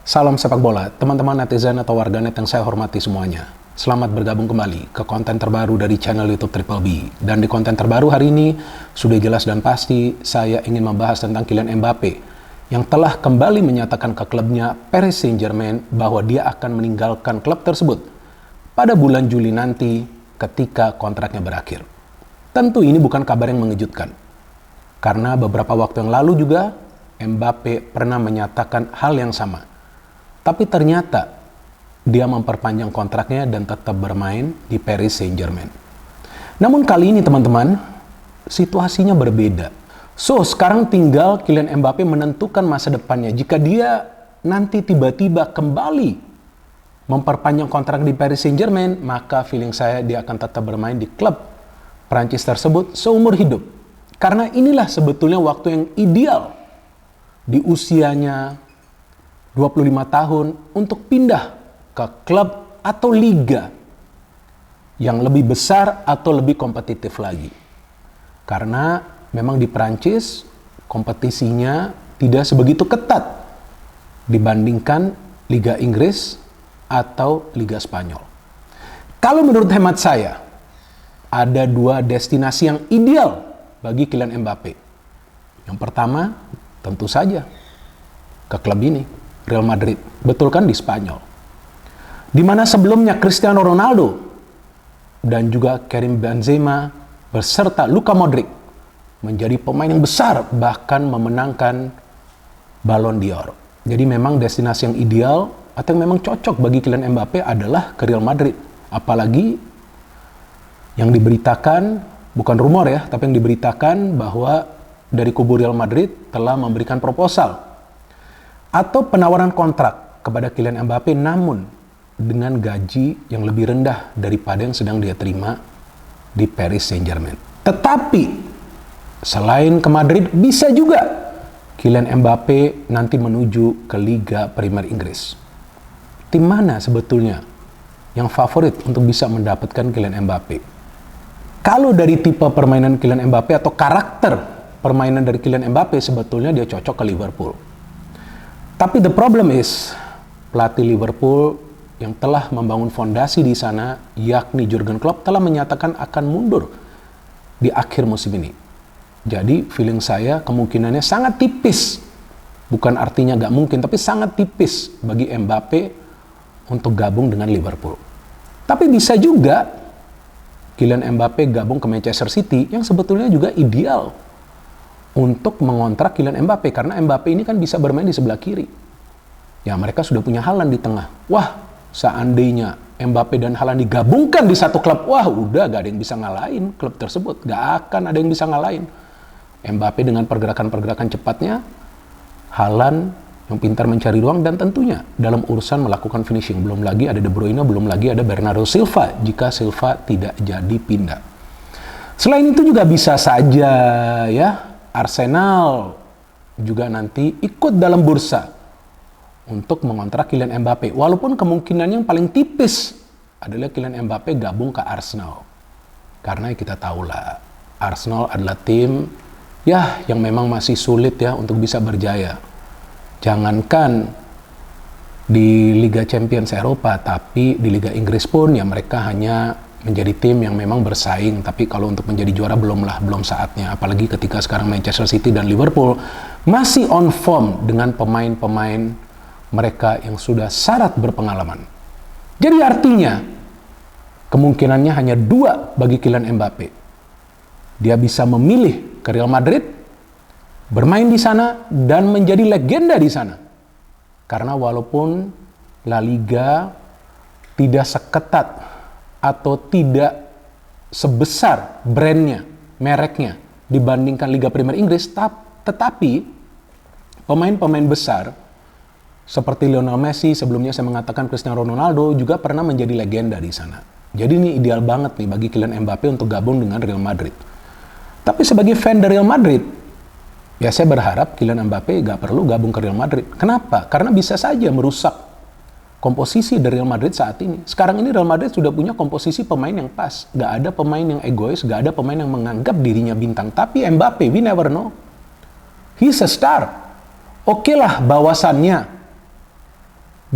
Salam sepak bola, teman-teman netizen atau warganet yang saya hormati semuanya. Selamat bergabung kembali ke konten terbaru dari channel YouTube Triple B. Dan di konten terbaru hari ini, sudah jelas dan pasti saya ingin membahas tentang Kylian Mbappe yang telah kembali menyatakan ke klubnya Paris Saint-Germain bahwa dia akan meninggalkan klub tersebut pada bulan Juli nanti ketika kontraknya berakhir. Tentu ini bukan kabar yang mengejutkan, karena beberapa waktu yang lalu juga Mbappe pernah menyatakan hal yang sama. Tapi ternyata dia memperpanjang kontraknya dan tetap bermain di Paris Saint-Germain. Namun kali ini teman-teman, situasinya berbeda. So, sekarang tinggal Kylian Mbappe menentukan masa depannya. Jika dia nanti tiba-tiba kembali memperpanjang kontrak di Paris Saint-Germain, maka feeling saya dia akan tetap bermain di klub Prancis tersebut seumur hidup. Karena inilah sebetulnya waktu yang ideal di usianya 25 tahun untuk pindah ke klub atau liga yang lebih besar atau lebih kompetitif lagi. Karena memang di Prancis kompetisinya tidak sebegitu ketat dibandingkan Liga Inggris atau Liga Spanyol. Kalau menurut hemat saya, ada dua destinasi yang ideal bagi Kylian Mbappe. Yang pertama, tentu saja ke klub ini, Real Madrid, betul kan, di Spanyol. Di mana sebelumnya Cristiano Ronaldo dan juga Karim Benzema beserta Luka Modric menjadi pemain yang besar, bahkan memenangkan Ballon d'Or. Jadi memang destinasi yang ideal atau yang memang cocok bagi Kylian Mbappe adalah ke Real Madrid. Apalagi yang diberitakan, bukan rumor ya, tapi yang diberitakan bahwa dari kubu Real Madrid telah memberikan proposal atau penawaran kontrak kepada Kylian Mbappe, namun dengan gaji yang lebih rendah daripada yang sedang dia terima di Paris Saint-Germain. Tetapi selain ke Madrid, bisa juga Kylian Mbappe nanti menuju ke Liga Premier Inggris. Tim mana sebetulnya yang favorit untuk bisa mendapatkan Kylian Mbappe? Kalau dari tipe permainan Kylian Mbappe atau karakter permainan dari Kylian Mbappe, sebetulnya dia cocok ke Liverpool. Tapi the problem is, pelatih Liverpool yang telah membangun fondasi di sana, yakni Jurgen Klopp, telah menyatakan akan mundur di akhir musim ini. Jadi feeling saya kemungkinannya sangat tipis. Bukan artinya gak mungkin, tapi sangat tipis bagi Mbappe untuk gabung dengan Liverpool. Tapi bisa juga Kylian Mbappe gabung ke Manchester City, yang sebetulnya juga ideal untuk mengontrak Kylian Mbappe, karena Mbappe ini kan bisa bermain di sebelah kiri. Ya, mereka sudah punya Haaland di tengah. Wah, seandainya Mbappe dan Haaland digabungkan di satu klub, wah udah gak ada yang bisa ngalahin klub tersebut. Gak akan ada yang bisa ngalahin. Mbappe dengan pergerakan-pergerakan cepatnya, Haaland yang pintar mencari ruang, dan tentunya dalam urusan melakukan finishing. Belum lagi ada De Bruyne, belum lagi ada Bernardo Silva jika Silva tidak jadi pindah. Selain itu juga bisa saja ya, Arsenal juga nanti ikut dalam bursa untuk mengontrak Kylian Mbappe. Walaupun kemungkinan yang paling tipis adalah Kylian Mbappe gabung ke Arsenal. Karena kita tahulah, Arsenal adalah tim ya yang memang masih sulit ya untuk bisa berjaya. Jangankan di Liga Champions Eropa, tapi di Liga Inggris pun ya mereka hanya menjadi tim yang memang bersaing, tapi kalau untuk menjadi juara belum saatnya. Apalagi ketika sekarang Manchester City dan Liverpool masih on form dengan pemain-pemain mereka yang sudah syarat berpengalaman. Jadi artinya kemungkinannya hanya dua bagi Kylian Mbappe. Dia bisa memilih ke Real Madrid, bermain di sana dan menjadi legenda di sana. Karena walaupun La Liga tidak seketat atau tidak sebesar brandnya, mereknya dibandingkan Liga Premier Inggris, tetapi pemain-pemain besar seperti Lionel Messi, sebelumnya saya mengatakan Cristiano Ronaldo, juga pernah menjadi legenda di sana. Jadi ini ideal banget nih bagi Kylian Mbappe untuk gabung dengan Real Madrid. Tapi sebagai fan dari Real Madrid, ya saya berharap Kylian Mbappe gak perlu gabung ke Real Madrid. Kenapa? Karena bisa saja merusak komposisi dari Real Madrid saat ini. Sekarang ini Real Madrid sudah punya komposisi pemain yang pas. Gak ada pemain yang egois, gak ada pemain yang menganggap dirinya bintang. Tapi Mbappe, we never know. He's a star. Oke lah, bawasannya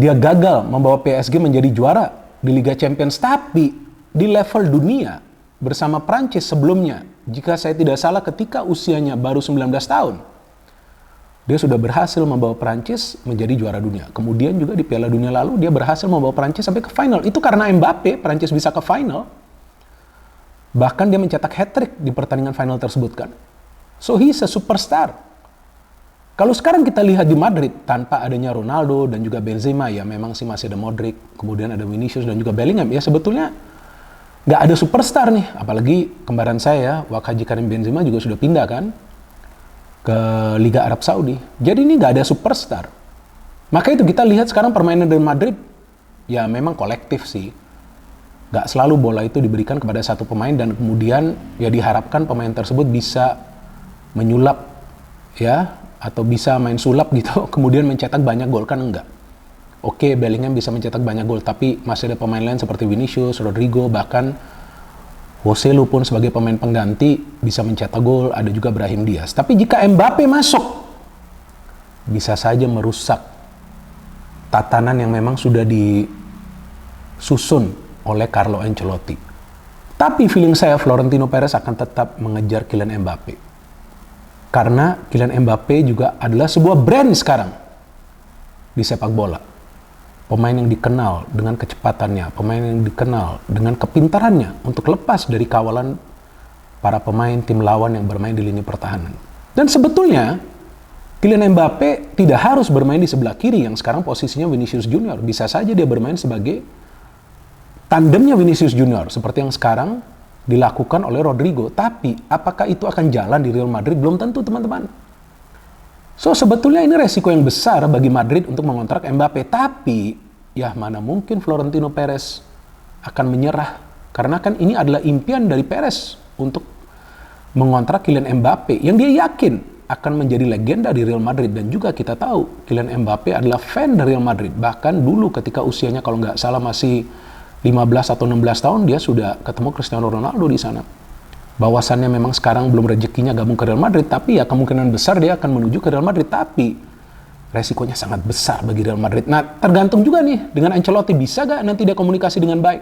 Dia gagal membawa PSG menjadi juara di Liga Champions, tapi di level dunia bersama Prancis sebelumnya, jika saya tidak salah ketika usianya baru 19 tahun, dia sudah berhasil membawa Prancis menjadi juara dunia. Kemudian juga di Piala Dunia lalu dia berhasil membawa Prancis sampai ke final. Itu karena Mbappe, Prancis bisa ke final. Bahkan dia mencetak hat-trick di pertandingan final tersebut kan. So he's a superstar. Kalau sekarang kita lihat di Madrid, tanpa adanya Ronaldo dan juga Benzema, ya memang sih masih ada Modric, kemudian ada Vinicius dan juga Bellingham. Ya sebetulnya nggak ada superstar nih. Apalagi kembaran saya, Wakaji Karim Benzema juga sudah pindah kan ke Liga Arab Saudi. Jadi ini nggak ada superstar. Maka itu kita lihat sekarang permainan dari Madrid, ya memang kolektif sih. Nggak selalu bola itu diberikan kepada satu pemain dan kemudian ya diharapkan pemain tersebut bisa menyulap ya, atau bisa main sulap gitu, kemudian mencetak banyak gol, kan enggak. Oke, Bellingham bisa mencetak banyak gol, tapi masih ada pemain lain seperti Vinicius, Rodrigo, bahkan Joselu pun sebagai pemain pengganti bisa mencetak gol, ada juga Brahim Diaz. Tapi jika Mbappe masuk, bisa saja merusak tatanan yang memang sudah disusun oleh Carlo Ancelotti. Tapi feeling saya Florentino Perez akan tetap mengejar Kylian Mbappe. Karena Kylian Mbappe juga adalah sebuah brand sekarang di sepak bola. Pemain yang dikenal dengan kecepatannya, pemain yang dikenal dengan kepintarannya untuk lepas dari kawalan para pemain tim lawan yang bermain di lini pertahanan. Dan sebetulnya Kylian Mbappe tidak harus bermain di sebelah kiri yang sekarang posisinya Vinicius Junior. Bisa saja dia bermain sebagai tandemnya Vinicius Junior seperti yang sekarang dilakukan oleh Rodrigo. Tapi apakah itu akan jalan di Real Madrid? Belum tentu, teman-teman. So sebetulnya ini resiko yang besar bagi Madrid untuk mengontrak Mbappe. Tapi ya mana mungkin Florentino Perez akan menyerah. Karena kan ini adalah impian dari Perez untuk mengontrak Kylian Mbappe yang dia yakin akan menjadi legenda di Real Madrid. Dan juga kita tahu Kylian Mbappe adalah fan dari Real Madrid. Bahkan dulu ketika usianya kalau nggak salah masih 15 atau 16 tahun dia sudah ketemu Cristiano Ronaldo di sana. Bahwasannya memang sekarang belum rezekinya gabung ke Real Madrid, tapi ya kemungkinan besar dia akan menuju ke Real Madrid, tapi resikonya sangat besar bagi Real Madrid. Nah, tergantung juga nih dengan Ancelotti, bisa gak nanti dia komunikasi dengan baik.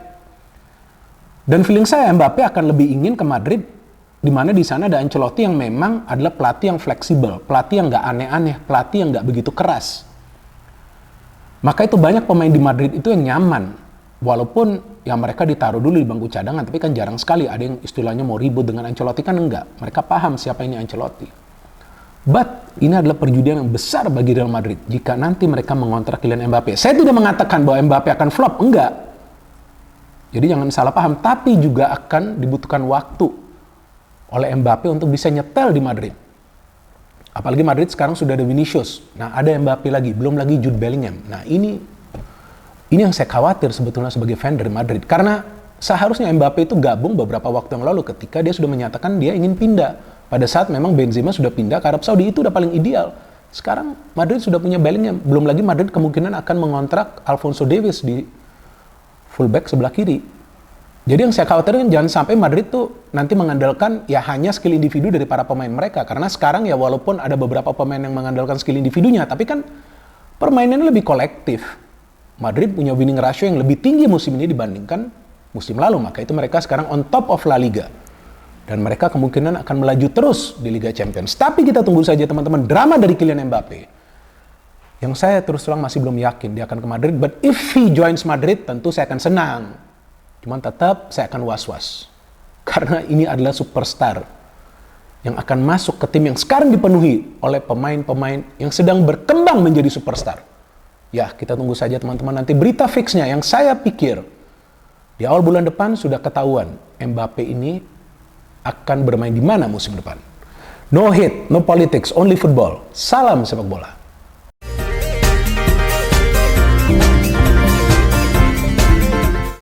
Dan feeling saya Mbappe akan lebih ingin ke Madrid, di mana di sana ada Ancelotti yang memang adalah pelatih yang fleksibel, pelatih yang gak aneh-aneh, pelatih yang gak begitu keras. Maka itu banyak pemain di Madrid itu yang nyaman. Walaupun ya mereka ditaruh dulu di bangku cadangan, tapi kan jarang sekali ada yang istilahnya mau ribut dengan Ancelotti, kan enggak. Mereka paham siapa ini Ancelotti. But ini adalah perjudian yang besar bagi Real Madrid jika nanti mereka mengontrak Kylian Mbappe. Saya tidak mengatakan bahwa Mbappe akan flop, enggak. Jadi jangan salah paham, tapi juga akan dibutuhkan waktu oleh Mbappe untuk bisa nyetel di Madrid. Apalagi Madrid sekarang sudah ada Vinicius. Nah, ada Mbappe lagi, belum lagi Jude Bellingham. Nah, ini yang saya khawatir sebetulnya sebagai fan dari Madrid. Karena seharusnya Mbappe itu gabung beberapa waktu yang lalu ketika dia sudah menyatakan dia ingin pindah. Pada saat memang Benzema sudah pindah ke Arab Saudi, itu udah paling ideal. Sekarang Madrid sudah punya Bellingham. Belum lagi Madrid kemungkinan akan mengontrak Alphonso Davies di fullback sebelah kiri. Jadi yang saya khawatirkan jangan sampai Madrid tuh nanti mengandalkan ya hanya skill individu dari para pemain mereka. Karena sekarang ya walaupun ada beberapa pemain yang mengandalkan skill individunya, tapi kan permainannya lebih kolektif. Madrid punya winning ratio yang lebih tinggi musim ini dibandingkan musim lalu. Maka itu mereka sekarang on top of La Liga. Dan mereka kemungkinan akan melaju terus di Liga Champions. Tapi kita tunggu saja teman-teman drama dari Kylian Mbappe. Yang saya terus terang masih belum yakin dia akan ke Madrid. But if he joins Madrid tentu saya akan senang. Cuman tetap saya akan was-was. Karena ini adalah superstar yang akan masuk ke tim yang sekarang dipenuhi oleh pemain-pemain yang sedang berkembang menjadi superstar. Ya, kita tunggu saja teman-teman nanti berita fixnya yang saya pikir di awal bulan depan sudah ketahuan Mbappe ini akan bermain di mana musim depan. No hate, no politics, only football. Salam sepak bola.